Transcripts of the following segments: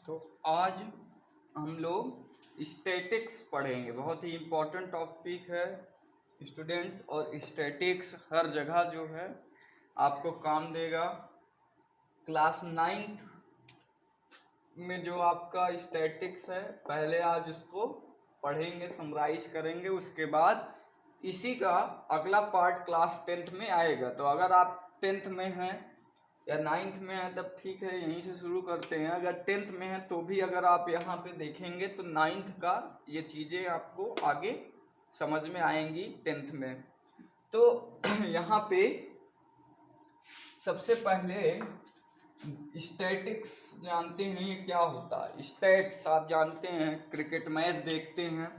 तो आज हम लोग स्टैटिक्स पढ़ेंगे। बहुत ही इम्पोर्टेंट टॉपिक है स्टूडेंट्स, और स्टैटिक्स हर जगह जो है आपको काम देगा। क्लास 9th में जो आपका स्टैटिक्स है, पहले आज इसको पढ़ेंगे, समराइज करेंगे, उसके बाद इसी का अगला पार्ट क्लास 10th में आएगा। तो अगर आप 10th में हैं या 9th में है तब ठीक है, यहीं से शुरू करते हैं। अगर 10th में है तो भी अगर आप यहाँ पे देखेंगे तो 9th का ये चीज़ें आपको आगे समझ में आएंगी 10th में। तो यहाँ पे सबसे पहले स्टैटिक्स जानते हैं ये क्या होता है। स्टैट्स आप जानते हैं, क्रिकेट मैच देखते हैं,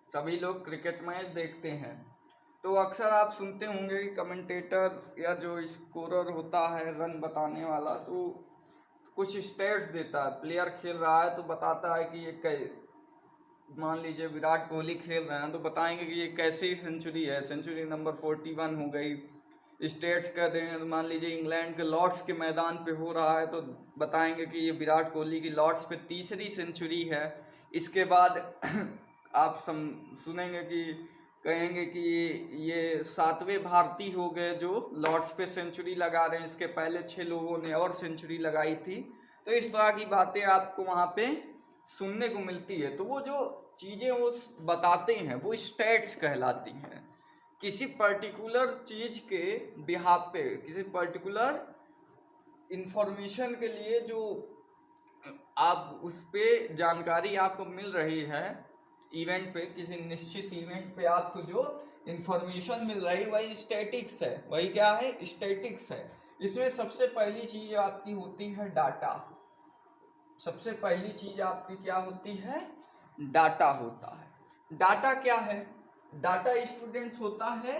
सभी लोग क्रिकेट मैच देखते हैं तो अक्सर आप सुनते होंगे कि कमेंटेटर या जो स्कोरर होता है, रन बताने वाला, तो कुछ स्टैट्स देता है। प्लेयर खेल रहा है तो बताता है कि ये मान लीजिए विराट कोहली खेल रहे हैं तो बताएंगे कि ये कैसी सेंचुरी है, सेंचुरी नंबर 41 हो गई। स्टेट्स कर दें तो मान लीजिए इंग्लैंड के लॉर्ड्स के मैदान पे हो रहा है तो बताएंगे कि ये विराट कोहली की लॉर्ड्स पे तीसरी सेंचुरी है। इसके बाद आप सुनेंगे कि कहेंगे कि ये 7वें भारतीय हो गए जो लॉर्ड्स पे सेंचुरी लगा रहे हैं, इसके पहले 6 लोगों ने और सेंचुरी लगाई थी। तो इस तरह की बातें आपको वहाँ पे सुनने को मिलती है। तो वो जो चीज़ें वो बताते हैं वो स्टैट्स कहलाती हैं। किसी पर्टिकुलर चीज़ के बिहाफ पे, किसी पर्टिकुलर इंफॉर्मेशन के लिए जो आप उस पे जानकारी आपको मिल रही है, इवेंट पे, किसी निश्चित इवेंट पे आपको जो इंफॉर्मेशन मिल रही है वही स्टैटिक्स है। वही क्या है? स्टैटिक्स है। इसमें सबसे पहली चीज आपकी होती है डाटा। सबसे पहली चीज आपकी क्या होती है? डाटा होता है। डाटा क्या है? डाटा स्टूडेंट्स होता है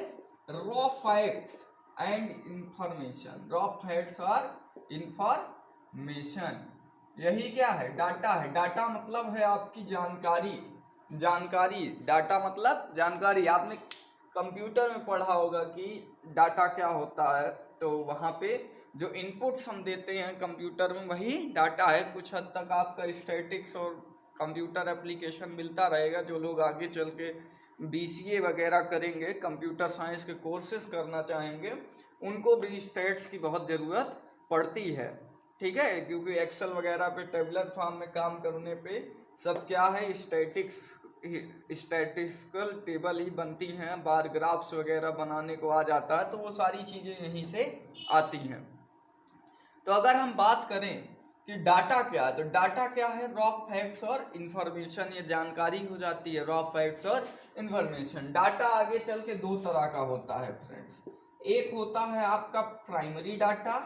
raw facts and information. Raw facts और इंफॉर्मेशन, यही क्या है? डाटा है। डाटा मतलब है आपकी जानकारी। जानकारी, डाटा मतलब जानकारी। आपने कंप्यूटर में पढ़ा होगा कि डाटा क्या होता है, तो वहाँ पे जो इनपुट्स हम देते हैं कंप्यूटर में वही डाटा है। कुछ हद तक आपका स्टैटिक्स और कंप्यूटर एप्लीकेशन मिलता रहेगा। जो लोग आगे चल के BCA वगैरह करेंगे, कंप्यूटर साइंस के कोर्सेज करना चाहेंगे, उनको भी स्टैट्स की बहुत ज़रूरत पड़ती है। ठीक है, क्योंकि एक्सेल वगैरह पे, टेबुलर फॉर्म में काम करने पे सब क्या है? स्टैटिस्टिकल टेबल ही बनती हैं। बार ग्राफ्स वगैरह बनाने को आ जाता है तो वो सारी चीज़ें यहीं से आती हैं। तो अगर हम बात करें कि डाटा क्या है, तो डाटा क्या है? रॉ फैक्ट्स और इंफॉर्मेशन। ये जानकारी हो जाती है, रॉ फैक्ट्स और इंफॉर्मेशन। डाटा आगे चल के दो तरह का होता है फ्रेंड्स। एक होता है आपका प्राइमरी डाटा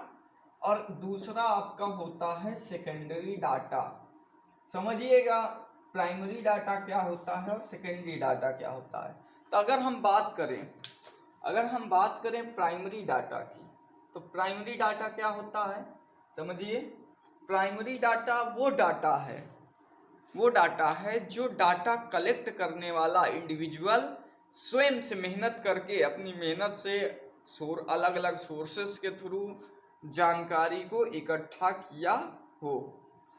और दूसरा आपका होता है सेकेंडरी डाटा। समझिएगा प्राइमरी डाटा क्या होता है और सेकेंडरी डाटा क्या होता है। तो अगर हम बात करें प्राइमरी डाटा की, तो प्राइमरी डाटा क्या होता है? समझिए, प्राइमरी डाटा वो डाटा है जो डाटा कलेक्ट करने वाला इंडिविजुअल स्वयं से मेहनत करके, अपनी मेहनत से अलग अलग सोर्सेस के थ्रू जानकारी को इकट्ठा किया हो।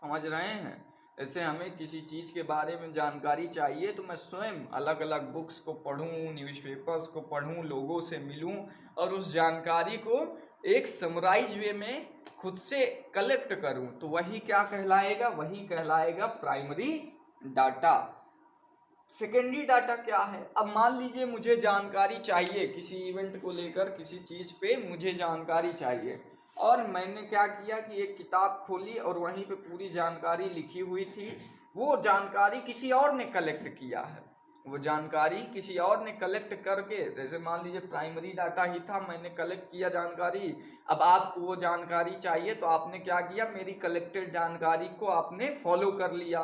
समझ रहे हैं? ऐसे हमें किसी चीज़ के बारे में जानकारी चाहिए तो मैं स्वयं अलग अलग बुक्स को पढूं, न्यूज़पेपर्स को पढूं, लोगों से मिलूं और उस जानकारी को एक समराइज वे में खुद से कलेक्ट करूं, तो वही क्या कहलाएगा? वही कहलाएगा प्राइमरी डाटा। सेकेंडरी डाटा क्या है? अब मान लीजिए मुझे जानकारी चाहिए किसी इवेंट को लेकर, किसी चीज़ पे मुझे जानकारी चाहिए, और मैंने क्या किया कि एक किताब खोली और वहीं पे पूरी जानकारी लिखी हुई थी। वो जानकारी किसी और ने कलेक्ट किया है, वो जानकारी किसी और ने कलेक्ट करके, जैसे मान लीजिए प्राइमरी डाटा ही था, मैंने कलेक्ट किया जानकारी। अब आपको वो जानकारी चाहिए तो आपने क्या किया? मेरी कलेक्टेड जानकारी को आपने फॉलो कर लिया,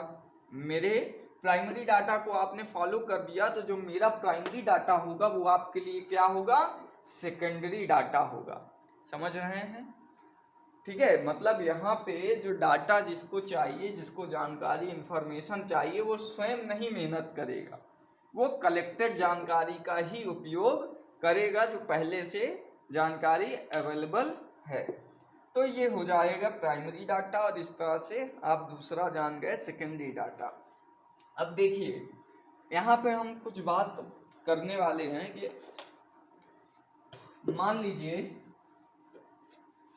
मेरे प्राइमरी डाटा को आपने फॉलो कर दिया, तो जो मेरा प्राइमरी डाटा होगा वो आपके लिए क्या होगा? सेकेंडरी डाटा होगा। समझ रहे हैं? ठीक है, मतलब यहाँ पे जो डाटा जिसको चाहिए, जिसको जानकारी, इंफॉर्मेशन चाहिए, वो स्वयं नहीं मेहनत करेगा, वो कलेक्टेड जानकारी का ही उपयोग करेगा जो पहले से जानकारी अवेलेबल है। तो ये हो जाएगा प्राइमरी डाटा, और इस तरह से आप दूसरा जान गए सेकेंडरी डाटा। अब देखिए यहाँ पे हम कुछ बात करने वाले हैं कि मान लीजिए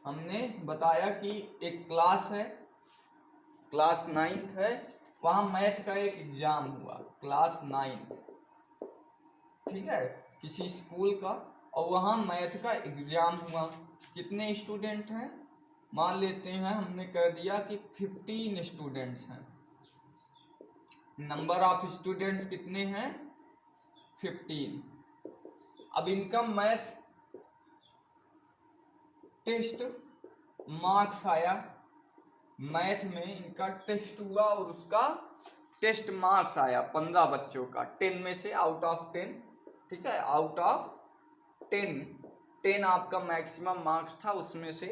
हमने बताया कि एक क्लास है, क्लास 9th है, वहां मैथ का एक एग्जाम हुआ, क्लास 9th, ठीक है, किसी स्कूल का, और वहां मैथ का एग्जाम हुआ। कितने स्टूडेंट हैं? मान लेते हैं हमने कह दिया कि 15 स्टूडेंट्स हैं। नंबर ऑफ स्टूडेंट्स कितने हैं? 15। अब इनका मैथ्स टेस्ट मार्क्स आया, मैथ में इनका टेस्ट हुआ और उसका टेस्ट मार्क्स आया 15 बच्चों का, 10 में से आउट ऑफ 10, ठीक है, आउट ऑफ 10 आपका मैक्सिमम मार्क्स था, उसमें से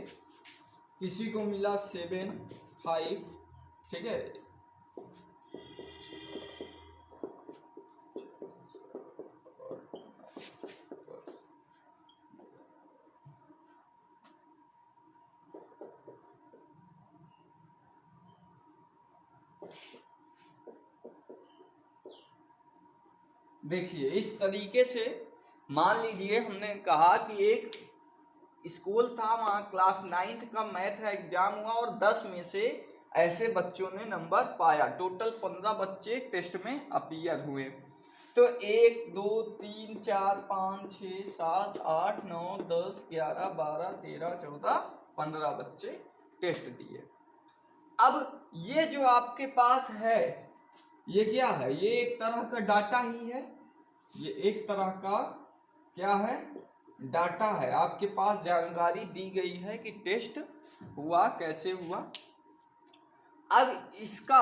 किसी को मिला 7, 5, ठीक है, देखिए इस तरीके से मान लीजिए हमने कहा कि एक स्कूल था, वहाँ क्लास 9th का मैथ का एग्जाम हुआ और 10 में से ऐसे बच्चों ने नंबर पाया। टोटल 15 बच्चे टेस्ट में अपीयर हुए। तो 1 2 3 4 5 6 7 8 9 10 11 12 13 14 15 बच्चे टेस्ट दिए। अब ये जो आपके पास है ये क्या है? ये एक तरह का डाटा ही है, ये एक तरह का क्या है? डाटा है। आपके पास जानकारी दी गई है कि टेस्ट हुआ, कैसे हुआ। अब इसका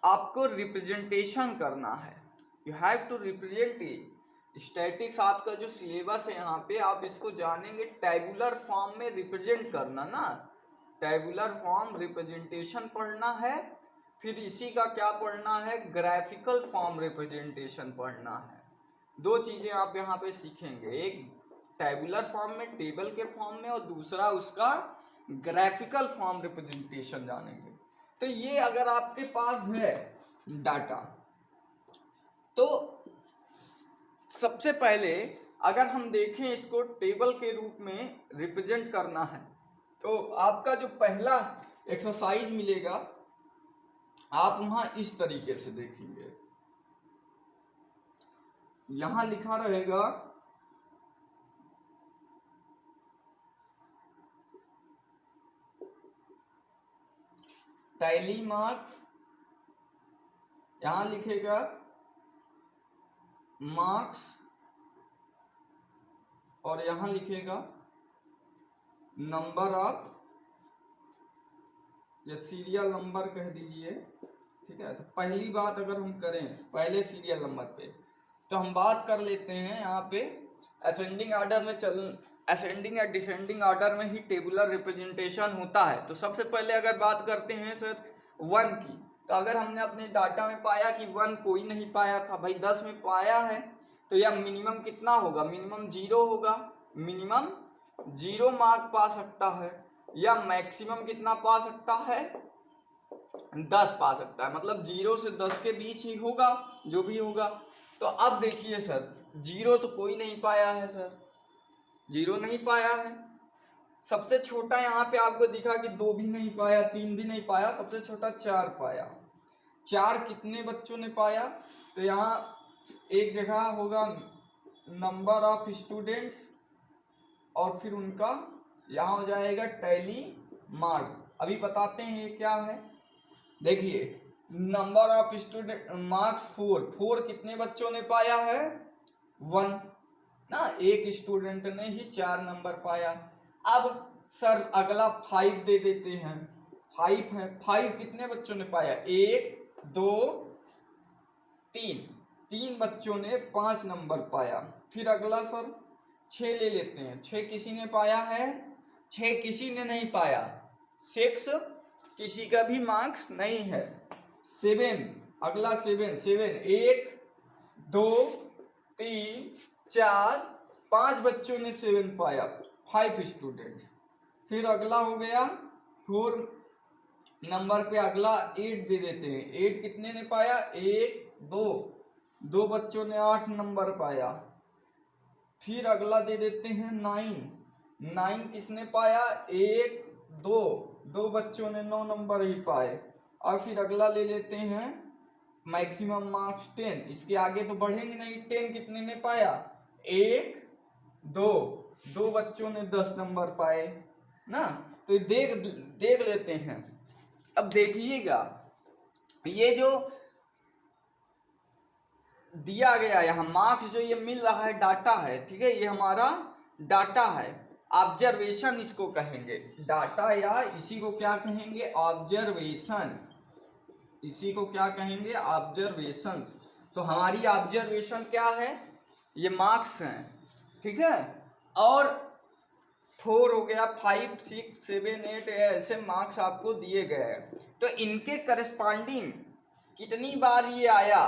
आपको रिप्रेजेंटेशन करना है, you have to represent it. Statics आपका जो सिलेबस है यहाँ पे आप इसको जानेंगे, टेबुलर फॉर्म में रिप्रेजेंट करना ना, टेबुलर फॉर्म रिप्रेजेंटेशन पढ़ना है, फिर इसी का क्या पढ़ना है? ग्राफिकल फॉर्म रिप्रेजेंटेशन पढ़ना है। दो चीजें आप यहाँ पे सीखेंगे, एक टेबुलर फॉर्म में टेबल के फॉर्म में, और दूसरा उसका ग्राफिकल फॉर्म रिप्रेजेंटेशन जानेंगे। तो ये अगर आपके पास है डाटा, तो सबसे पहले अगर हम देखें इसको टेबल के रूप में रिप्रेजेंट करना है, तो आपका जो पहला एक्सरसाइज मिलेगा आप वहां इस तरीके से देखेंगे, यहां लिखा रहेगा टैली मार्क, यहां लिखेगा मार्क्स, और यहां लिखेगा नंबर ऑफ, या सीरियल नंबर कह दीजिए, ठीक है। तो पहली बात अगर हम करें पहले सीरियल नंबर पे, तो हम बात कर लेते हैं यहाँ पे असेंडिंग ऑर्डर में असेंडिंग या डिसेंडिंग ऑर्डर में ही टेबुलर रिप्रेजेंटेशन होता है। तो सबसे पहले अगर बात करते हैं सर 1 की, तो अगर हमने अपने डाटा में पाया कि 1 कोई नहीं पाया था, भाई 10 में पाया है, तो यह मिनिमम कितना होगा? मिनिमम 0 होगा, मिनिमम 0 मार्क पा सकता है, या मैक्सिमम कितना पा सकता है? 10 पा सकता है, मतलब 0 से 10 के बीच ही होगा जो भी होगा। तो अब देखिए सर 0 तो कोई नहीं पाया है सर, 0 नहीं पाया है। सबसे छोटा यहाँ पे आपको दिखा कि 2 भी नहीं पाया, 3 भी नहीं पाया, सबसे छोटा 4 पाया। 4 कितने बच्चों ने पाया? तो यहाँ एक जगह होगा नंबर ऑफ स्टूडेंट्स, और फिर उनका यहाँ हो जाएगा टैली मार्क। अभी बताते हैं ये क्या है। देखिए नंबर ऑफ स्टूडेंट मार्क्स 4 कितने बच्चों ने पाया है? 1 ना, एक स्टूडेंट ने ही 4 नंबर पाया। अब सर अगला 5 दे देते हैं, 5 है, 5 कितने बच्चों ने पाया? 1 2 3 बच्चों ने 5 नंबर पाया। फिर अगला सर 6 ले लेते हैं, 6 किसी ने पाया है? 6 किसी ने नहीं पाया, 6 किसी का भी मार्क्स नहीं है। 7 अगला 7 1 2 3 4 5 बच्चों ने 7 पाया, 5 स्टूडेंट्स। फिर अगला हो गया 4 नंबर पे अगला 8 दे देते हैं। 8 कितने ने पाया? 1 2, 2 बच्चों ने 8 नंबर पाया। फिर अगला दे देते हैं 9, 9 किसने पाया? 1 2, 2 बच्चों ने 9 नंबर ही पाए। और फिर अगला ले लेते हैं मैक्सिमम मार्क्स 10, इसके आगे तो बढ़ेंगे नहीं। 10 कितने ने पाया? 1 2, 2 बच्चों ने 10 नंबर पाए ना। तो देख लेते हैं। अब देखिएगा, ये जो दिया गया यहाँ मार्क्स जो ये मिल रहा है डाटा है, ठीक है, ये हमारा डाटा है। ऑब्जर्वेशन इसको कहेंगे, डाटा, या इसी को क्या कहेंगे? ऑब्जर्वेशन। इसी को क्या कहेंगे? ऑब्जर्वेशन। तो हमारी ऑब्जर्वेशन क्या है? ये मार्क्स हैं, ठीक है। और 4 हो गया, 5 6 7 8 ऐसे मार्क्स आपको दिए गए हैं। तो इनके करस्पॉन्डिंग कितनी बार ये आया,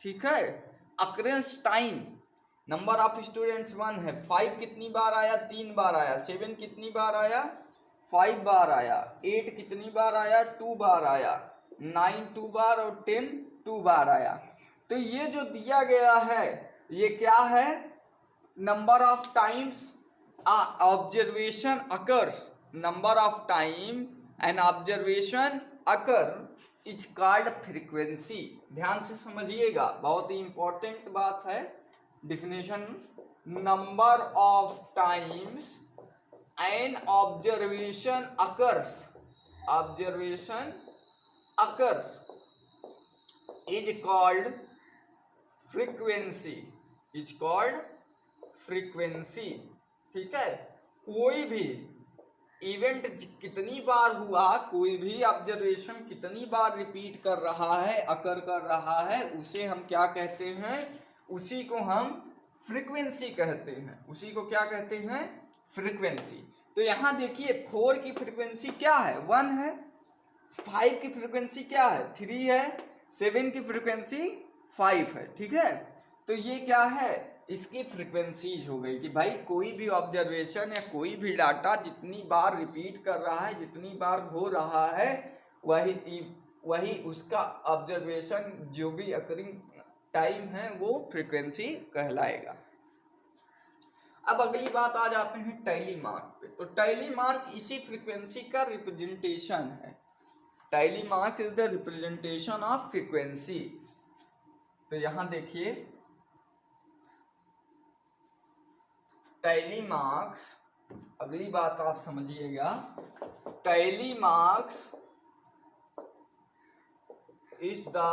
ठीक है, occurrence time. Number of students 1 है, 5 कितनी बार आया? 3 बार आया। 7 कितनी बार आया? 5 बार आया। 8 कितनी बार आया? 2 बार आया। 9 2 बार और 10 2 बार आया। तो ये जो दिया गया है ये क्या है? Number of times observation occurs, number of time an observation occur is called frequency. ध्यान से समझिएगा, बहुत ही इंपॉर्टेंट बात है। Definition, number of times an observation occurs, observation occurs is called frequency, is called frequency, ठीक है। कोई भी इवेंट कितनी बार हुआ, कोई भी ऑब्जर्वेशन कितनी बार रिपीट कर रहा है, अकर कर रहा है, उसे हम क्या कहते हैं? उसी को हम फ्रीक्वेंसी कहते हैं। उसी को क्या कहते हैं? फ्रीक्वेंसी। तो यहां देखिए 4 की फ्रीक्वेंसी क्या है? 1 है। 5 की फ्रीक्वेंसी क्या है? 3 है। 7 की फ्रीक्वेंसी 5 है, ठीक है। तो ये क्या है? इसकी फ्रीक्वेंसीज हो गई कि भाई कोई भी ऑब्जर्वेशन या कोई भी डाटा जितनी बार रिपीट कर रहा है, जितनी बार हो रहा है, वही उसका ऑब्जर्वेशन जो भी अकरिंग टाइम है वो फ्रीक्वेंसी कहलाएगा। अब अगली बात आ जाते हैं टैली मार्क पे। तो टैली मार्क इसी फ्रीक्वेंसी का रिप्रेजेंटेशन है। Tally mark is the representation of frequency. तो यहां देखिए टैली मार्क्स, अगली बात आप समझिएगा, tally marks is the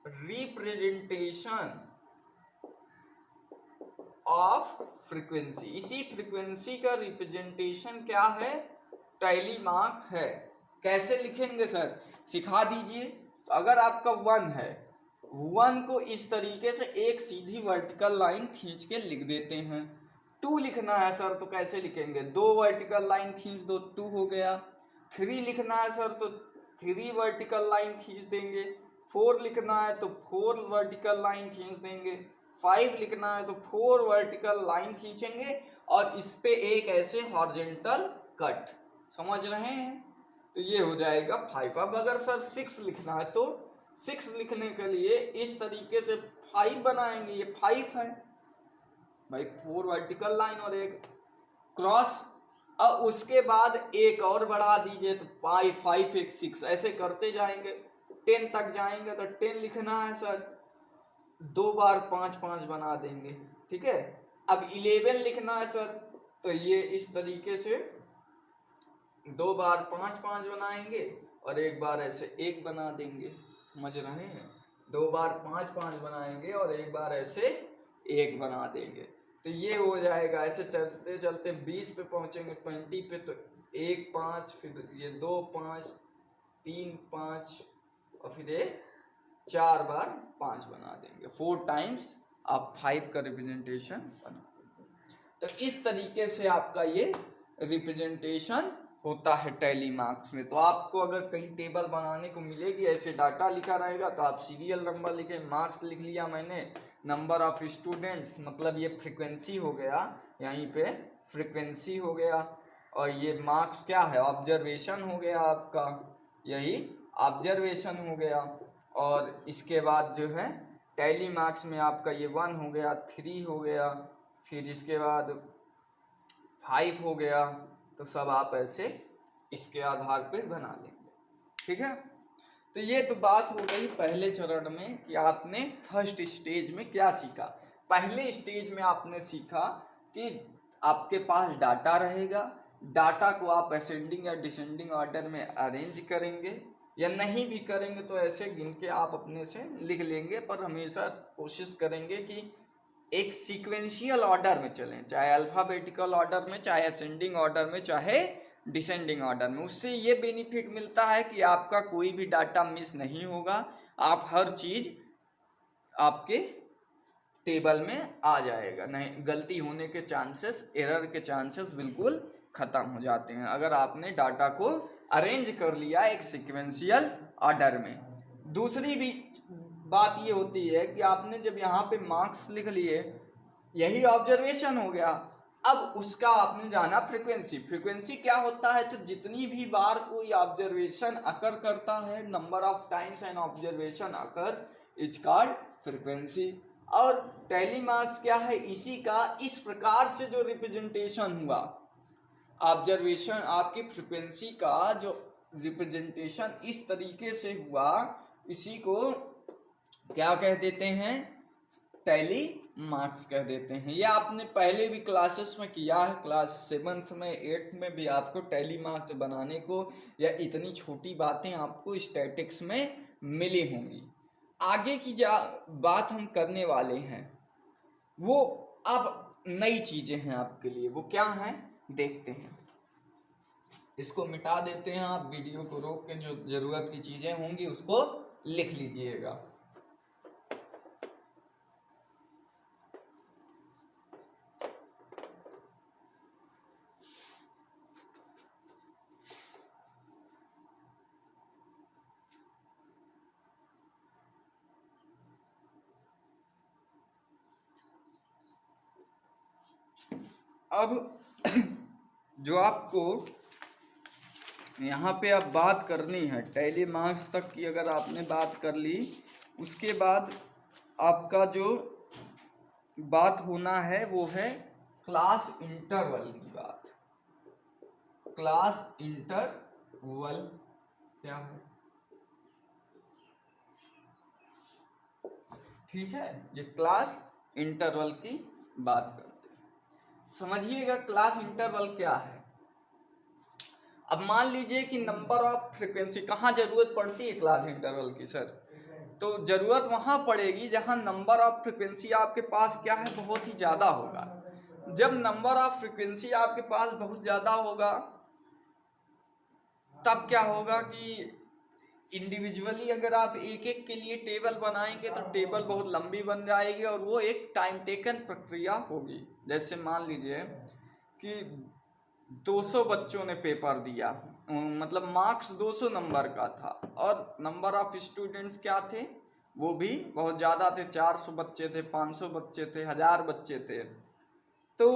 representation of frequency. इसी फ्रीक्वेंसी का रिप्रेजेंटेशन क्या है? टैली मार्क है। कैसे लिखेंगे सर? सिखा दीजिए। तो अगर आपका 1 है, 1 को इस तरीके से एक सीधी वर्टिकल लाइन खींच के लिख देते हैं। 2 लिखना है सर तो कैसे लिखेंगे? 2 वर्टिकल लाइन खींच दो, 2 हो गया। 3 लिखना है सर तो 3 वर्टिकल लाइन खींच देंगे। 4 लिखना है तो 4 वर्टिकल लाइन खींच देंगे। 5 लिखना है तो 4 वर्टिकल लाइन खींचेंगे और इस पे एक ऐसे हॉरिजॉन्टल कट। समझ रहे हैं? तो ये हो जाएगा 5। अब अगर सर 6 लिखना है तो 6 लिखने के लिए इस तरीके से 5 बनाएंगे। ये 5 है भाई, 4 वर्टिकल लाइन और एक क्रॉस, और उसके बाद एक और बढ़ा दीजिए तो 5 एक 6, ऐसे करते जाएंगे 10 तक जाएंगे। तो 10 लिखना है सर, 2 बार 5 5 बना देंगे, ठीक है। अब 11 लिखना है सर तो ये इस तरीके से 2 बार 5 5 बनाएंगे और एक बार ऐसे 1 बना देंगे। समझ रहे हैं? 2 बार 5 5 बनाएंगे और एक बार ऐसे 1 बना देंगे। तो ये हो जाएगा। ऐसे चलते चलते 20 पे पहुंचेंगे, 20 पे तो 1 5, फिर ये 2 5 3 5 और फिर 4 बार 5 बना देंगे। 4 टाइम्स आप 5 का रिप्रेजेंटेशन बना देंगे। तो इस तरीके से आपका ये रिप्रेजेंटेशन होता है टैली मार्क्स में। तो आपको अगर कहीं टेबल बनाने को मिलेगी, ऐसे डाटा लिखा रहेगा तो आप सीरियल नंबर लिखे, मार्क्स लिख लिया मैंने, नंबर ऑफ स्टूडेंट्स, मतलब ये फ्रीक्वेंसी हो गया, यहीं पे फ्रीक्वेंसी हो गया, और ये मार्क्स क्या है, ऑब्जर्वेशन हो गया आपका, यही ऑब्जर्वेशन हो गया। और इसके बाद जो है टैली मार्क्स में आपका ये 1 हो गया, 3 हो गया, फिर इसके बाद 5 हो गया। तो सब आप ऐसे इसके आधार पे बना लेंगे, ठीक है। तो ये तो बात हो गई पहले चरण में कि आपने फर्स्ट स्टेज में क्या सीखा। पहले स्टेज में आपने सीखा कि आपके पास डाटा रहेगा, डाटा को आप असेंडिंग या डिसेंडिंग ऑर्डर में अरेंज करेंगे, या नहीं भी करेंगे तो ऐसे गिन के आप अपने से लिख लेंगे, पर हमेशा कोशिश करेंगे कि एक सीक्वेंशियल ऑर्डर में चलें, चाहे अल्फाबेटिकल ऑर्डर में, चाहे असेंडिंग ऑर्डर में, चाहे डिसेंडिंग ऑर्डर में। उससे ये बेनिफिट मिलता है कि आपका कोई भी डाटा मिस नहीं होगा, आप हर चीज आपके टेबल में आ जाएगा, नहीं गलती होने के चांसेस, एरर के चांसेस बिल्कुल खत्म हो जाते हैं अगर आपने डाटा को अरेंज कर लिया एक सीक्वेंशियल ऑर्डर में। दूसरी भी बात ये होती है कि आपने जब यहाँ पे मार्क्स लिख लिए, यही ऑब्जर्वेशन हो गया, अब उसका आपने जाना फ्रीक्वेंसी। फ्रीक्वेंसी क्या होता है, तो जितनी भी बार कोई ऑब्जर्वेशन अकर करता है, number of times an observation occur is called frequency. और टैली मार्क्स क्या है, इसी का इस प्रकार से जो रिप्रेजेंटेशन हुआ, ऑब्जर्वेशन आपकी फ्रीक्वेंसी का जो रिप्रेजेंटेशन इस तरीके से हुआ, इसी को क्या कह देते हैं, टैली मार्क्स कह देते हैं। ये आपने पहले भी क्लासेस में किया है, क्लास 7th में 8th में भी आपको टैली मार्क्स बनाने को या इतनी छोटी बातें आपको स्टैटिक्स में मिली होंगी। आगे की बात हम करने वाले हैं वो अब नई चीजें हैं आपके लिए, वो क्या हैं देखते हैं। इसको मिटा देते हैं, आप वीडियो को रोक के जो जरूरत की चीजें होंगी उसको लिख लीजिएगा। अब जो आपको यहाँ पे अब बात करनी है, टैली मार्क्स तक की अगर आपने बात कर ली, उसके बाद आपका जो बात होना है वो है क्लास इंटरवल की बात। क्लास इंटरवल क्या है, ठीक है, ये क्लास इंटरवल की बात करते हैं। समझिएगा क्लास इंटरवल क्या है। अब मान लीजिए कि नंबर ऑफ फ्रीक्वेंसी, कहाँ जरूरत पड़ती है क्लास इंटरवल की सर, तो जरूरत वहां पड़ेगी जहां नंबर ऑफ फ्रीक्वेंसी आपके पास क्या है, बहुत ही ज्यादा होगा। जब नंबर ऑफ फ्रीक्वेंसी आपके पास बहुत ज्यादा होगा तब क्या होगा कि इंडिविजुअली अगर आप एक एक के लिए टेबल बनाएंगे तो टेबल बहुत लंबी बन जाएगी और वो एक टाइम टेकन प्रक्रिया होगी। जैसे मान लीजिए कि 200 बच्चों ने पेपर दिया, मतलब मार्क्स 200 नंबर का था, और नंबर ऑफ स्टूडेंट्स क्या थे, वो भी बहुत ज़्यादा थे, 400 बच्चे थे, 500 बच्चे थे, 1000 बच्चे थे। तो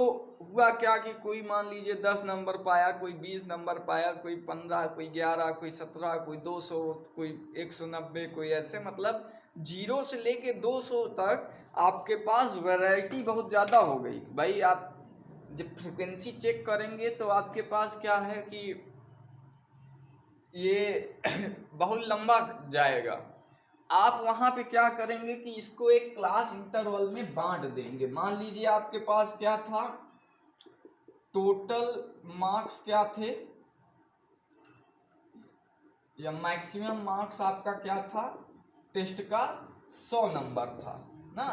हुआ क्या कि कोई मान लीजिए 10 नंबर पाया, कोई 20 नंबर पाया, कोई 15, कोई 11, कोई 17, कोई 200, कोई 190, कोई ऐसे, मतलब 0 से लेके 200 तक आपके पास वैरायटी बहुत ज़्यादा हो गई। भाई आप जब फ्रिक्वेंसी चेक करेंगे तो आपके पास क्या है कि ये बहुत लंबा जाएगा। आप वहां पे क्या करेंगे कि इसको एक क्लास इंटरवल में बांट देंगे। मान लीजिए आपके पास क्या था, टोटल मार्क्स क्या थे, या मैक्सिमम मार्क्स आपका क्या था, टेस्ट का 100 नंबर था ना,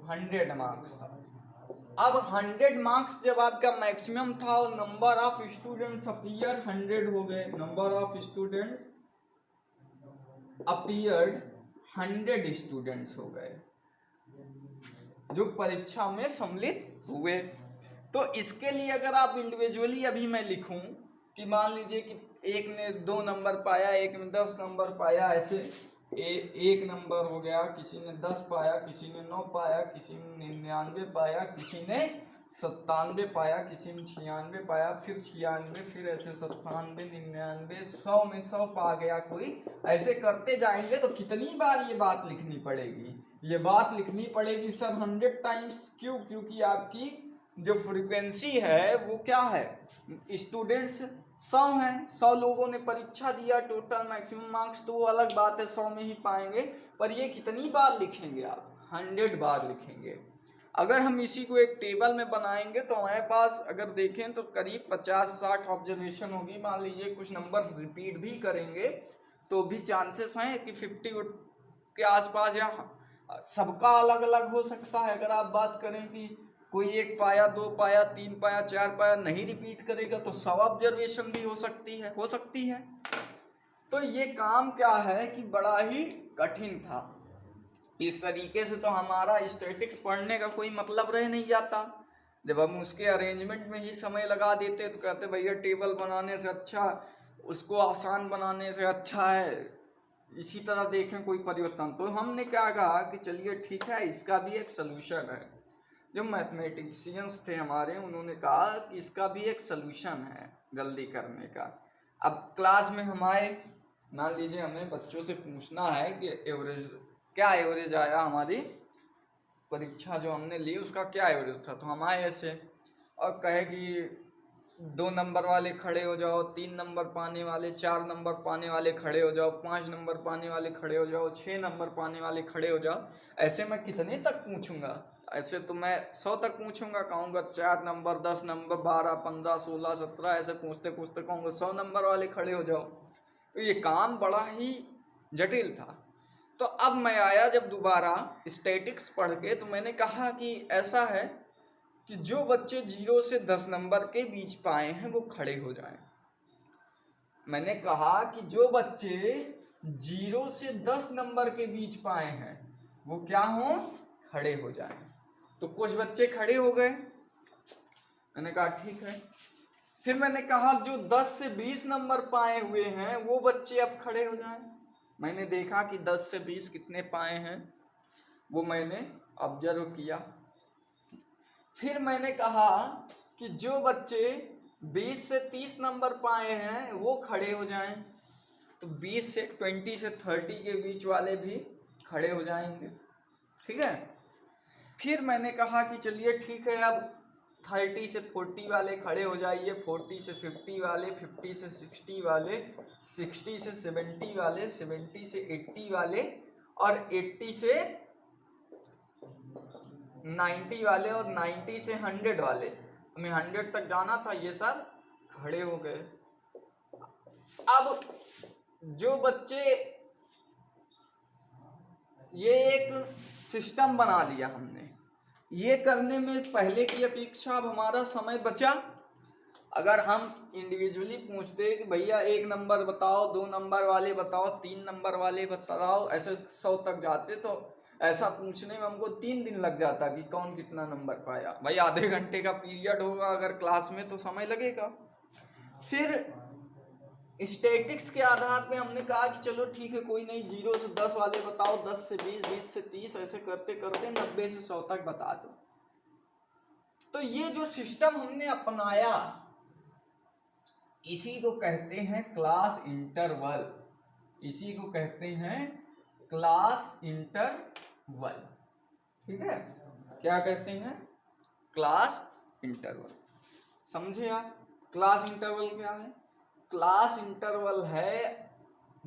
100 मार्क्स था। अब 100 मार्क्स जब आपका मैक्सिमम था और नंबर ऑफ स्टूडेंट्स अपीयर 100 हो गए, number of students appeared 100 students हो गए जो परीक्षा में सम्मिलित हुए। तो इसके लिए अगर आप इंडिविजुअली अभी मैं लिखूं कि मान लीजिए कि एक ने 2 नंबर पाया, एक ने 10 नंबर पाया, ऐसे 1 नंबर हो गया, किसी ने 10 पाया, किसी ने 9 पाया, किसी ने 99 पाया, किसी ने 97 पाया, किसी में 96 पाया, फिर 96, फिर ऐसे 97, 99, 100 में 100 पा गया कोई। ऐसे करते जाएंगे तो कितनी बार ये बात लिखनी पड़ेगी? ये बात लिखनी पड़ेगी सर 100 टाइम्स। क्यों? क्योंकि आपकी जो फ्रीक्वेंसी है वो क्या है, स्टूडेंट्स 100 हैं, 100 लोगों ने परीक्षा दिया, टोटल मैक्सिमम मार्क्स तो वो अलग बात है, 100 में ही पाएंगे। पर ये कितनी बार लिखेंगे आप? 100 बार लिखेंगे। अगर हम इसी को एक टेबल में बनाएंगे तो हमारे पास अगर देखें तो करीब 50-60 ऑब्जर्वेशन होगी। मान लीजिए कुछ नंबर रिपीट भी करेंगे तो भी चांसेस हैं कि 50 के आसपास, या सबका अलग अलग हो सकता है। अगर आप बात करें कि कोई 1 पाया, 2 पाया, 3 पाया, 4 पाया, नहीं रिपीट करेगा तो 100 ऑब्जर्वेशन भी हो सकती है। तो ये काम क्या है कि बड़ा ही कठिन था। इस तरीके से तो हमारा स्टैटिक्स पढ़ने का कोई मतलब रह नहीं जाता। जब हम उसके अरेंजमेंट में ही समय लगा देते तो कहते भैया टेबल बनाने से अच्छा, उसको आसान बनाने से अच्छा है, इसी तरह देखें कोई परिवर्तन। तो हमने क्या कहा कि चलिए ठीक है, इसका भी एक सलूशन है। जो मैथमेटिशियंस थे हमारे, उन्होंने कहा कि इसका भी एक सलूशन है जल्दी करने का। अब क्लास में हम आए, मान लीजिए हमें बच्चों से पूछना है कि एवरेज क्या एवरेज आया, हमारी परीक्षा जो हमने ली उसका क्या एवरेज था। तो हम आए ऐसे और कहे कि 2 नंबर वाले खड़े हो जाओ, 3 नंबर पाने वाले, 4 नंबर पाने वाले खड़े हो जाओ, 5 नंबर पाने वाले खड़े हो जाओ, 6 नंबर पाने वाले खड़े हो जाओ। ऐसे मैं कितने तक पूछूंगा? ऐसे तो मैं 100 तक पूछूंगा, कहूँगा 4 नंबर, 10 नंबर, 12, 15, 16, 17, ऐसे पूछते पूछते कहूँगा 100 नंबर वाले खड़े हो जाओ। तो ये काम बड़ा ही जटिल था। तो अब मैं आया जब दोबारा स्टैटिक्स पढ़ के, तो मैंने कहा कि ऐसा है कि जो बच्चे 0 से 10 नंबर के बीच पाए हैं वो खड़े हो जाएं। मैंने कहा कि जो बच्चे 0 से 10 नंबर के बीच पाए हैं वो क्या हों? खड़े हो जाएं। तो कुछ बच्चे खड़े हो गए, मैंने कहा ठीक है। फिर मैंने कहा जो 10 से 20 नंबर पाए हुए हैं वो बच्चे अब खड़े हो जाएं। मैंने देखा कि 10 से 20 कितने पाए हैं, वो मैंने ऑब्जर्व किया। फिर मैंने कहा कि जो बच्चे 20 से 30 नंबर पाए हैं वो खड़े हो जाएं। तो 20 से 20 से 30 के बीच वाले भी खड़े हो जाएंगे, ठीक है। फिर मैंने कहा कि चलिए ठीक है, अब 30 से 40 वाले खड़े हो जाइए, 40 से 50 वाले, 50 से 60 वाले, 60 से 70 वाले, 70 से 80 वाले, और 80 से 90 वाले, और 90 से 100 वाले। हमें 100 तक जाना था, ये सब खड़े हो गए। अब जो बच्चे, ये एक सिस्टम बना लिया हमने, ये करने में पहले की अपेक्षा अब हमारा समय बचा। अगर हम इंडिविजुअली पूछते कि भैया 1 नंबर बताओ, 2 नंबर वाले बताओ, 3 नंबर वाले बताओ, ऐसे 100 तक जाते तो ऐसा पूछने में हमको 3 दिन लग जाता कि कौन कितना नंबर पाया। भाई आधे घंटे का पीरियड होगा अगर क्लास में तो समय लगेगा। फिर स्टैटिक्स के आधार पे हमने कहा कि चलो ठीक है, कोई नहीं, 0 से 10 वाले बताओ, 10 से 20, 20 से 30, ऐसे करते करते 90 से 100 तक बता दो। तो ये जो सिस्टम हमने अपनाया, इसी को कहते हैं क्लास इंटरवल। इसी को कहते हैं क्लास इंटरवल, ठीक है। क्या कहते हैं? Class interval. समझे आप? क्लास इंटरवल क्या है? क्लास इंटरवल है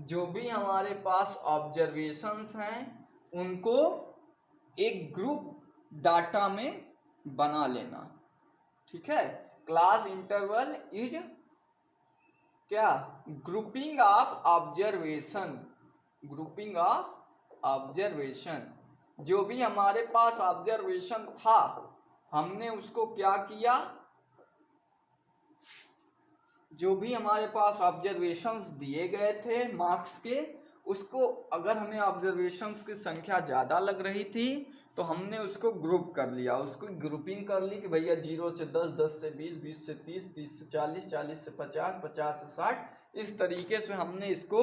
जो भी हमारे पास ऑब्जर्वेशंस हैं उनको एक ग्रुप डाटा में बना लेना, ठीक है। क्लास इंटरवल इज क्या? Grouping of observation. Grouping of observation, जो भी हमारे पास ऑब्जर्वेशन था हमने उसको क्या किया, जो भी हमारे पास ऑब्जर्वेशंस दिए गए थे मार्क्स के, उसको अगर हमें ऑब्जर्वेशंस की संख्या ज़्यादा लग रही थी तो हमने उसको ग्रुप कर लिया, उसको ग्रुपिंग कर ली कि भैया 0 से 10, 10 से 20, 20 से 30, 30 से 40, 40 से 50, 50 से 60, इस तरीके से हमने इसको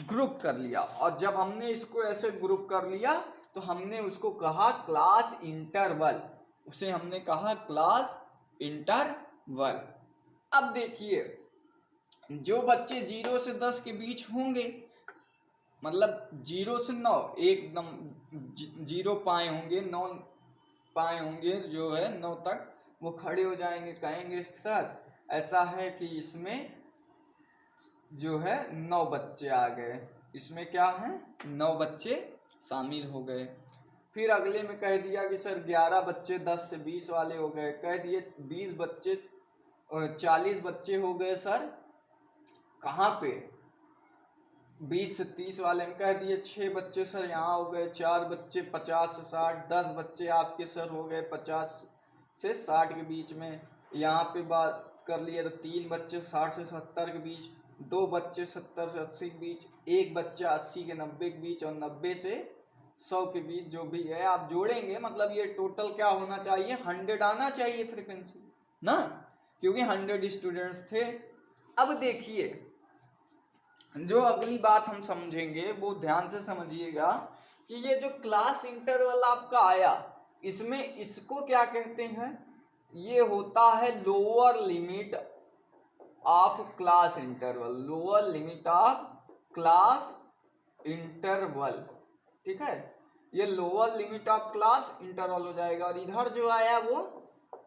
ग्रुप कर लिया। और जब हमने इसको ऐसे ग्रुप कर लिया तो हमने उसको कहा क्लास इंटरवल। उसे हमने कहा क्लास इंटरवल। अब देखिए, जो बच्चे 0 से 10 के बीच होंगे, मतलब 0 से 9, एकदम 0 पाए होंगे, 9 पाए होंगे, जो है 9 तक, वो खड़े हो जाएंगे, कहेंगे सर ऐसा है कि इसमें जो है 9 बच्चे आ गए, इसमें क्या है 9 बच्चे शामिल हो गए। फिर अगले में कह दिया कि सर 11 बच्चे 10 से 20 वाले हो गए, कह दिए 20 बच्चे 40 बच्चे हो गए सर कहाँ पे, 20 से 30 वाले में कह दिए 6 बच्चे सर यहाँ हो गए, 4 बच्चे 50 से 60, 10 बच्चे आपके सर हो गए 50 से 60 के बीच में। यहाँ पे बात कर लिए तो 3 बच्चे 60 से 70 के बीच, 2 बच्चे 70 से 80 के बीच, 1 बच्चा 80 के 90 के बीच, और 90 से 100 के बीच जो भी है आप जोड़ेंगे, मतलब ये टोटल क्या होना चाहिए, 100 आना चाहिए फ्रीक्वेंसी ना, क्योंकि 100 स्टूडेंट्स थे। अब देखिए, जो अगली बात हम समझेंगे वो ध्यान से समझिएगा कि ये जो क्लास इंटरवल आपका आया, इसमें इसको क्या कहते हैं, ये होता है lower limit of class interval, lower limit of class interval, ठीक है, ये lower limit of class interval हो जाएगा। और इधर जो आया वो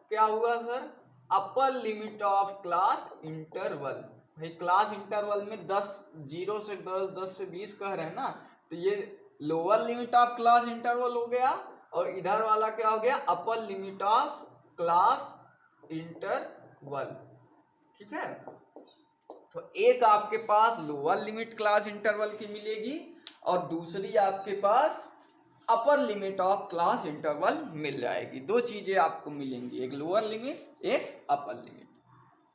क्या हुआ sir, upper limit of class interval. भाई क्लास इंटरवल में 10, 0 से 10, 10 से 20 कह रहे हैं ना, तो ये lower limit of class interval हो गया, और इधर वाला क्या हो गया, upper limit of class interval, ठीक है। तो एक आपके पास लोअर लिमिट क्लास इंटरवल की मिलेगी, और दूसरी आपके पास upper limit of class interval मिल जाएगी। 2 चीजें आपको मिलेंगी, एक लोअर लिमिट, एक अपर लिमिट।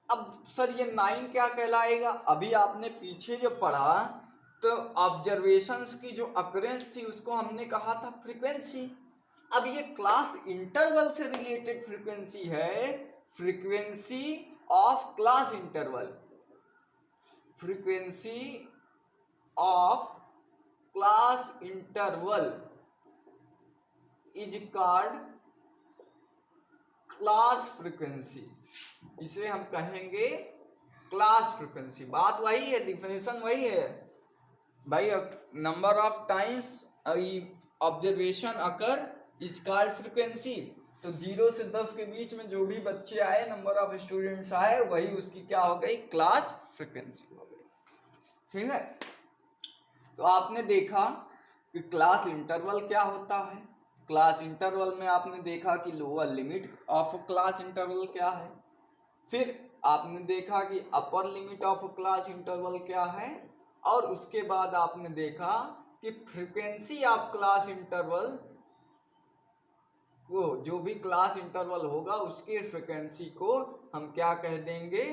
अब सर ये 9 क्या कहलाएगा, अभी आपने पीछे जो पढ़ा तो ऑब्जर्वेशंस की जो अकरेंस थी उसको हमने कहा था फ्रीक्वेंसी। अब ये क्लास इंटरवल से रिलेटेड फ्रीक्वेंसी है, frequency of class interval, frequency of class interval is called class frequency, इसे हम कहेंगे क्लास फ्रीक्वेंसी। बात वही है, डिफिनेशन वही है भाई, number of times observation occur is called frequency. तो 0 से 10 के बीच में जो भी बच्चे आए, नंबर ऑफ स्टूडेंट्स आए, वही उसकी क्या हो गई, क्लास फ्रीक्वेंसी हो गई, ठीक है। तो आपने देखा कि क्लास इंटरवल क्या होता है, क्लास इंटरवल में आपने देखा कि lower limit of class interval क्या है, फिर आपने देखा कि अपर लिमिट ऑफ क्लास इंटरवल क्या है, और उसके बाद आपने देखा कि फ्रीक्वेंसी ऑफ क्लास इंटरवल को, जो भी क्लास इंटरवल होगा उसके फ्रीक्वेंसी को हम क्या कह देंगे,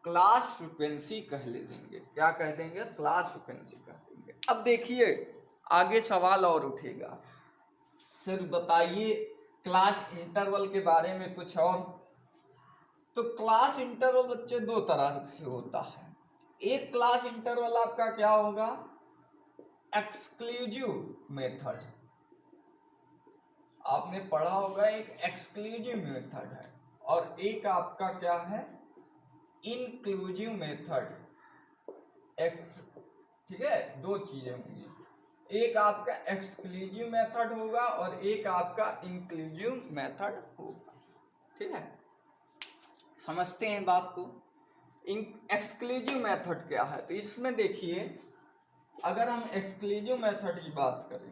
क्लास फ्रीक्वेंसी कह ले देंगे, क्या कह देंगे, क्लास फ्रीक्वेंसी कह देंगे। अब देखिए आगे सवाल और उठेगा, सर बताइए क्लास इंटरवल के बारे में कुछ और। तो क्लास इंटरवल बच्चे 2 तरह से होता है, एक क्लास इंटरवल आपका क्या होगा, एक्सक्लूसिव मेथड, आपने पढ़ा होगा, एक एक्सक्लूसिव मेथड है, और एक आपका क्या है, इंक्लूसिव मेथड, ठीक है। 2 चीजें होंगी, एक आपका एक्सक्लूसिव मेथड होगा और एक आपका इंक्लूसिव मेथड होगा, ठीक है। समझते हैं बात को। एक्सक्लूसिव मेथड क्या है, तो इसमें देखिए अगर हम एक्सक्लूसिव मेथड की बात करें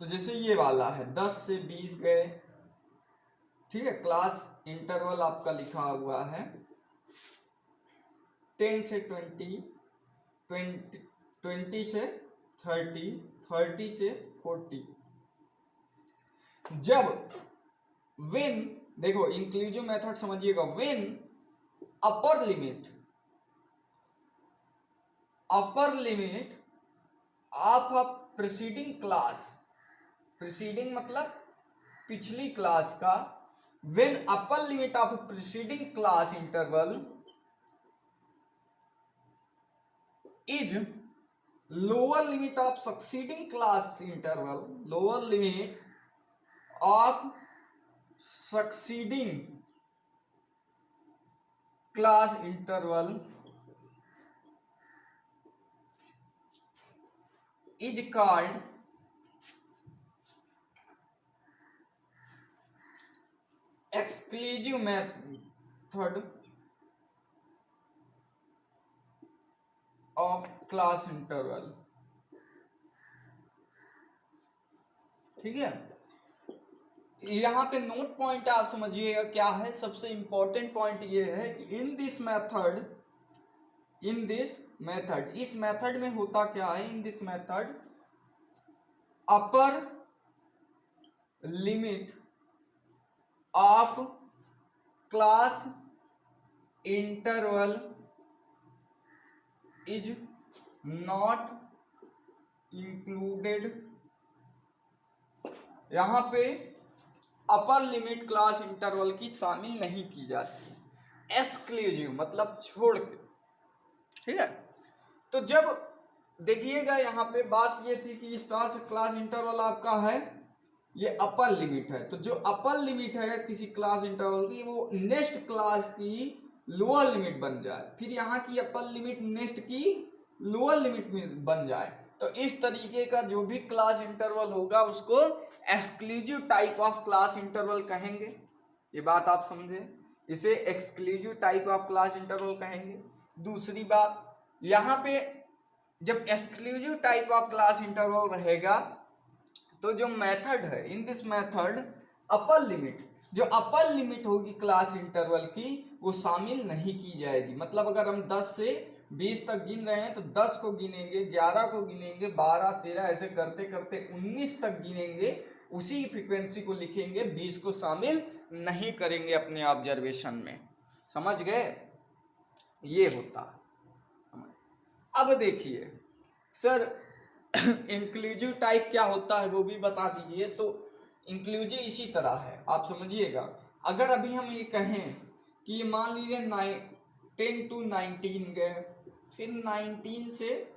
तो जैसे ये वाला है 10 से 20 गए, ठीक है, क्लास इंटरवल आपका लिखा हुआ है 10 से 20, 20 से 30, 30 से 40। जब व्हेन, देखो इंक्लूसिव मेथड समझिएगा, when upper limit of a preceding class, preceding मतलब पिछली क्लास का, when upper limit of preceding class interval is lower limit of succeeding class interval, lower limit of succeeding class interval is called exclusive method of class interval। ठीक है, यहाँ पे note point आप समझिएगा क्या है। सबसे इंपॉर्टेंट पॉइंट ये है कि इन दिस मेथड इस मेथड में होता क्या है। In this method upper limit of class interval is not included. यहां पे अपर लिमिट क्लास इंटरवल की शामिल नहीं की जाती, एक्सक्लूसिव मतलब छोड़ के। ठीक है, तो जब देखिएगा यहाँ पे बात ये थी कि इस तरह से क्लास इंटरवल आपका है, ये अपर लिमिट है। तो जो अपर लिमिट है किसी क्लास इंटरवल की, वो नेक्स्ट क्लास की लोअर लिमिट बन जाए, फिर यहाँ की अपर लिमिट नेक्स्ट की लोअर लिमिट में बन जाए। तो इस तरीके का जो भी क्लास इंटरवल होगा उसको exclusive type of class interval कहेंगे। ये बात आप समझे, इसे exclusive type of class interval कहेंगे। दूसरी बात, यहाँ पे जब exclusive type of class interval रहेगा तो जो मेथड है, in this method upper limit, जो अपर लिमिट होगी क्लास इंटरवल की, वो शामिल नहीं की जाएगी। मतलब अगर हम 10 से 20 तक गिन रहे हैं तो 10 को गिनेंगे, 11 को गिनेंगे, 12, 13 ऐसे करते करते 19 तक गिनेंगे, उसी फ्रीक्वेंसी को लिखेंगे, 20 को शामिल नहीं करेंगे अपने ऑब्जर्वेशन में। समझ गए, ये होता। अब देखिए सर इंक्लूसिव टाइप क्या होता है वो भी बता दीजिए। तो इंक्लूसिव इसी तरह है, आप समझिएगा। अगर अभी हम ये कहें कि मान लीजिए 10 to 19 गए, फिर 19 से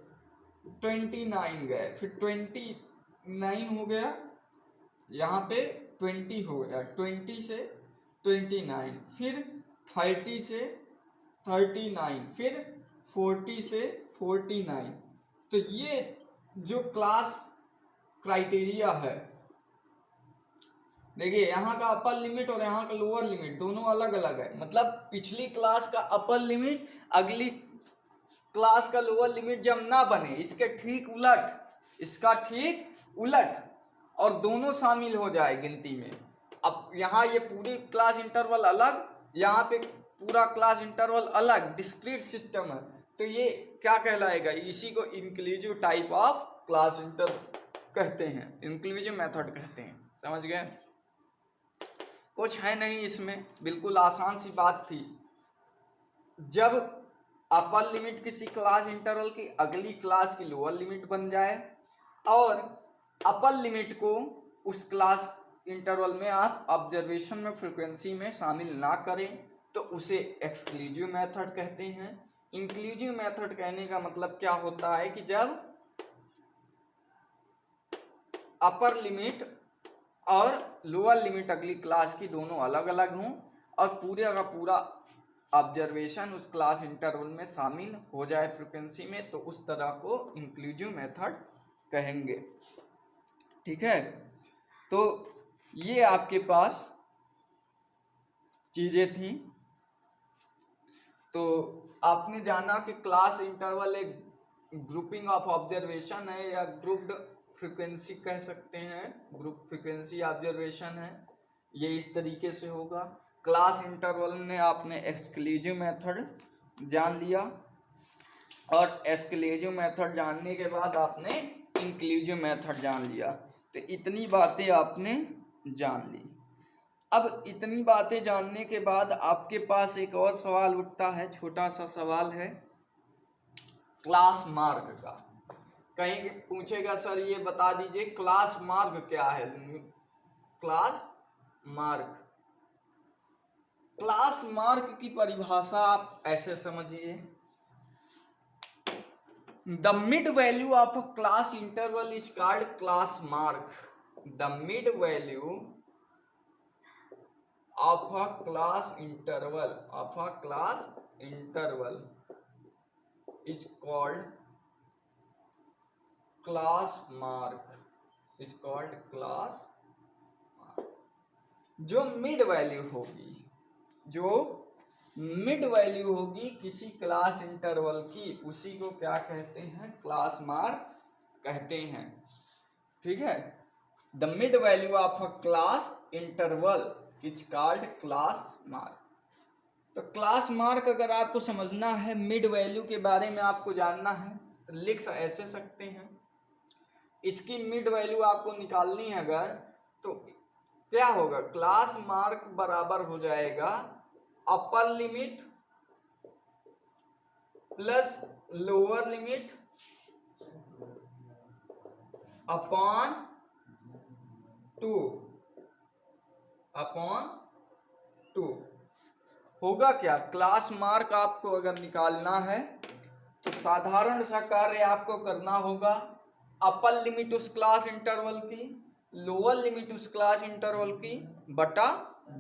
29 गए, फिर 29 हो गया, यहाँ पे 20 हो गया, 20 से 29, फिर 30 से 39, फिर 40 से 49। तो ये जो क्लास क्राइटेरिया है, देखिए यहाँ का अपर लिमिट और यहाँ का लोअर लिमिट दोनों अलग अलग है। मतलब पिछली क्लास का अपर लिमिट अगली क्लास का लोअर लिमिट जब ना बने, इसके ठीक उलट, इसका ठीक उलट, और दोनों शामिल हो जाए गिनती में। अब यहाँ ये पूरी क्लास इंटरवल अलग, यहाँ पे पूरा क्लास इंटरवल अलग, डिस्क्रीट सिस्टम है। तो ये क्या कहलाएगा, इसी को inclusive type of class interval कहते हैं, इंक्लूसिव मेथड कहते हैं। समझ गए, कुछ है नहीं इसमें, बिल्कुल आसान सी बात थी। जब अपर लिमिट किसी क्लास इंटरवल की अगली क्लास की लोअर लिमिट बन जाए और अपर लिमिट को उस क्लास इंटरवल में आप ऑब्जर्वेशन में फ्रीक्वेंसी में शामिल ना करें तो उसे एक्सक्लूसिव मेथड कहते हैं। इंक्लूसिव मेथड कहने का मतलब क्या होता है कि जब अपर लिमिट और लोअर लिमिट अगली क्लास की दोनों अलग अलग हों और पूरे का पूरा ऑब्जर्वेशन उस क्लास इंटरवल में शामिल हो जाए फ्रीक्वेंसी में, तो उस तरह को इंक्लूसिव मेथड कहेंगे। ठीक है, तो ये आपके पास चीजें थी। तो आपने जाना कि क्लास इंटरवल एक ग्रुपिंग ऑफ ऑब्जर्वेशन है या ग्रुप्ड फ्रीक्वेंसी कह सकते हैं, ग्रुप फ्रीक्वेंसी ऑब्जर्वेशन है, ये इस तरीके से होगा। क्लास इंटरवल ने आपने एक्सक्लूसिव मेथड जान लिया और एक्सक्लूसिव मेथड जानने के बाद आपने इंक्लूसिव मेथड जान लिया। तो इतनी बातें आपने जान ली। अब इतनी बातें जानने के बाद आपके पास एक और सवाल उठता है, छोटा सा सवाल है क्लास मार्क का। कहीं पूछेगा सर ये बता दीजिए क्लास मार्क क्या है। क्लास मार्क, क्लास मार्क की परिभाषा आप ऐसे समझिए, the mid value of a class interval is called class mark. The mid value of a class interval is called class mark जो मिड वैल्यू होगी किसी क्लास इंटरवल की, उसी को क्या कहते हैं, क्लास मार्क कहते हैं। ठीक है, the mid value of a class interval is called class mark. तो क्लास मार्क अगर आपको समझना है, मिड वैल्यू के बारे में आपको जानना है, तो लिख ऐसे सकते हैं, इसकी मिड वैल्यू आपको निकालनी है अगर, तो क्या होगा, क्लास मार्क बराबर हो जाएगा upper limit plus lower limit upon 2 होगा क्या, क्लास मार्क आपको अगर निकालना है तो साधारण सा कार्य आपको करना होगा, अपर लिमिट उस क्लास इंटरवल की, लोअर लिमिट उस क्लास इंटरवल की बटा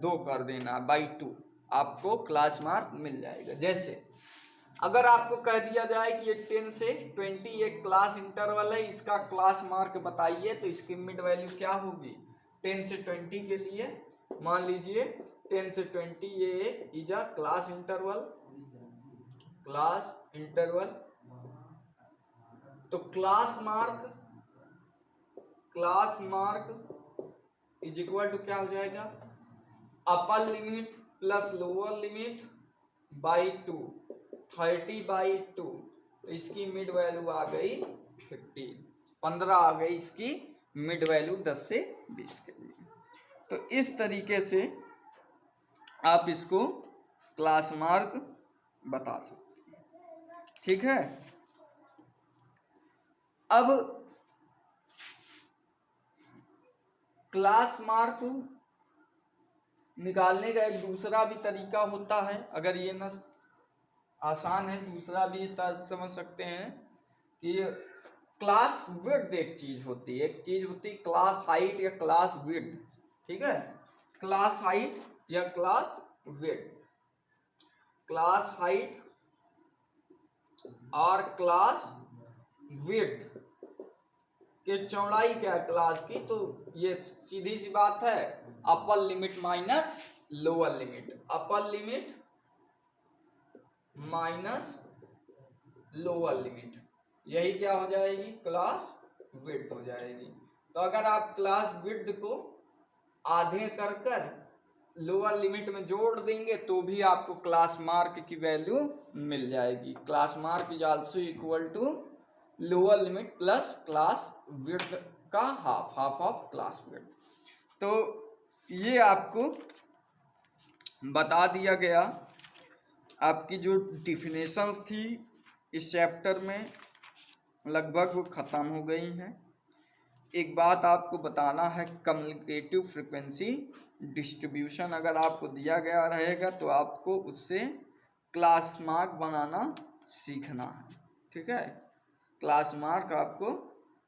2 कर देना, बाई 2 आपको क्लास मार्क मिल जाएगा। जैसे अगर आपको कह दिया जाए कि ये 10 से 20 एक क्लास इंटरवल है, इसका क्लास मार्क बताइए, तो इसकी मिड वैल्यू क्या होगी, 10 से 20 के लिए मान लीजिए 10 से 20 ये इज अ क्लास इंटरवल, तो class mark is equal to क्या हो जाएगा, upper limit plus lower limit by 2, 30/2, तो इसकी मिड वैल्यू आ गई 15 आ गई इसकी मिड वैल्यू 10 से 20 के लिए। तो इस तरीके से आप इसको क्लास मार्क बता सकते हैं। ठीक है, अब क्लास मार्क निकालने का एक दूसरा भी तरीका होता है, अगर ये न आसान है, दूसरा भी इस तरह से समझ सकते हैं कि क्लास विड्थ एक चीज होती है, क्लास हाइट या क्लास विड्थ। ठीक है, क्लास हाइट या क्लास विड्थ, क्लास हाइट और क्लास विड्थ के चौड़ाई क्या है क्लास की, तो ये सीधी सी बात है, upper limit minus lower limit, upper limit minus lower limit, यही क्या हो जाएगी, क्लास विड्थ हो जाएगी। तो अगर आप क्लास विड्थ को आधे कर लोअर लिमिट में जोड़ देंगे तो भी आपको क्लास मार्क की वैल्यू मिल जाएगी। Class mark is also equal to lower limit plus class width का हाफ ऑफ क्लास विड्थ। तो ये आपको बता दिया गया। आपकी जो डिफिनेशंस थी इस चैप्टर में लगभग वो ख़त्म हो गई हैं। एक बात आपको बताना है, कम्युनिकेटिव फ्रीक्वेंसी डिस्ट्रीब्यूशन अगर आपको दिया गया रहेगा तो आपको उससे क्लास मार्क बनाना सीखना है। ठीक है, क्लास मार्क आपको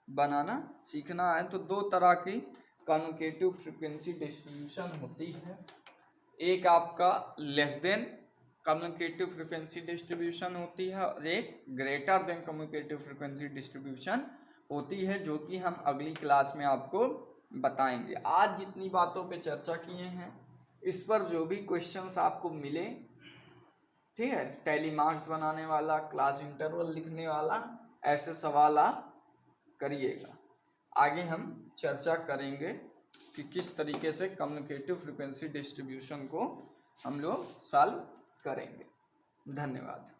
बनाना सीखना है। तो 2 तरह की कम्युनिकेटिव फ्रीक्वेंसी डिस्ट्रीब्यूशन होती है, एक आपका less than communicative frequency distribution होती है और एक greater than communicative frequency distribution होती है, जो कि हम अगली क्लास में आपको बताएंगे। आज जितनी बातों पे चर्चा किए हैं इस पर जो भी क्वेश्चंस आपको मिले, ठीक है, टैली मार्क्स बनाने वाला, क्लास इंटरवल लिखने वाला, ऐसे सवाल आप करिएगा। आगे हम चर्चा करेंगे कि किस तरीके से कम्युनिकेटिव फ्रीक्वेंसी डिस्ट्रीब्यूशन को हम लोग सॉल्व करेंगे। धन्यवाद।